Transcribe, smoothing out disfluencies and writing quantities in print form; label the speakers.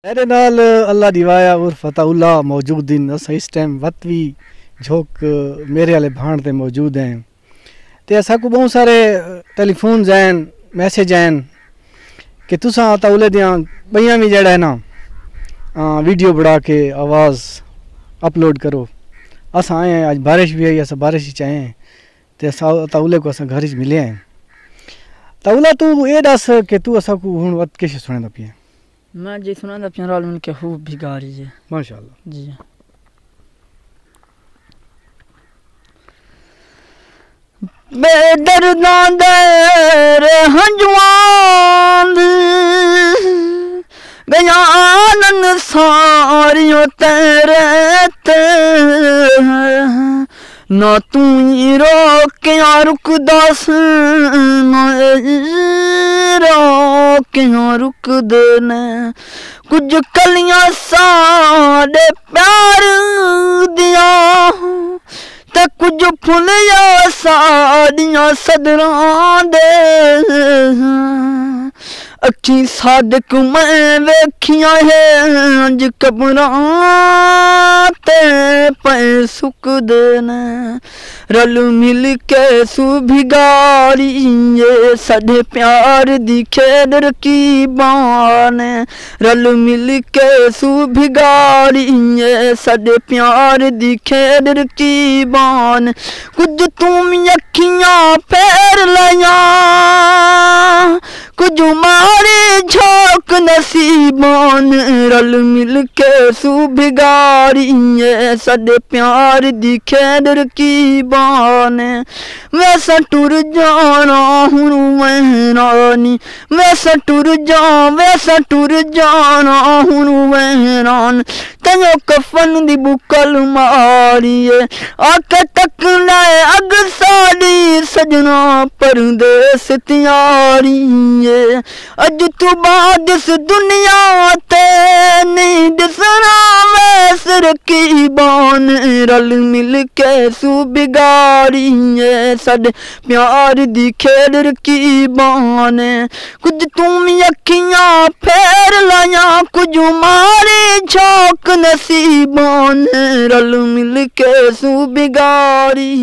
Speaker 1: मेरे नाल अल्लाह दिवाया उर्फ अताउल्ला मौजूद दिन अस इस टाइम वतवी झोंक मेरे वाले भाण ते मौजूद हैं ते असा को बहुत सारे टेलीफोन हैं मैसेज हैं कि तुसा अताउल्ले दियां बइयां भी जड़ा है ना वीडियो बढ़ा के आवाज़ अपलोड करो। अस आए हैं आज बारिश भी आई अस बारिश ही आए हैं ते अताउल्ले को अस घर मिले हैं। ताउल्ला तू ये दस कि तू असा को हुण वत किश सुणदा पिया।
Speaker 2: मैं जी सुना पिया राल मन के खूब भिगारी है
Speaker 1: माशाअल्लाह
Speaker 2: जी। बेदर्दां दे हंजुआं बयानन सारियों तेरे ते ना तू ही रोकिया रुकदास ना रोकिया रुकदे ने कुछ कलियां साडे प्यार दिया ते कुछ फुलिया साड़ियां सदरां दे अखी सादक मैं वेखियां है अज कबरां ते पे सुकदे ने रल मिल के सू भिगारी ये साडे प्यार दी खेड रकीबां ने रल मिल के सू भिगारी ये साडे प्यार दी खेड रकीबां ने कुछ तुम अखियां फेर लिया कुछ मारे झोंक नसीबान रल मिल के सू भिगारी ये साडे प्यार दी खेड रकीबान वैसा टुर जाना हुण वहरानी वैसा टुर जाना हुण वहरान तयो कफन दी बुकल मारिए आके तक ले अग साड़ी सजना परदेस त्यारी अज तू बाद इस दुनिया ते नहीं दिसना वैस रकीबान रल मिल के सू बिगाड़ी साडे प्यार दी खेड रकीबान कुछ तुम अखियां फेर लाया कुछ मारे झोंक नसीबान रल मिल के सू बिगाड़ी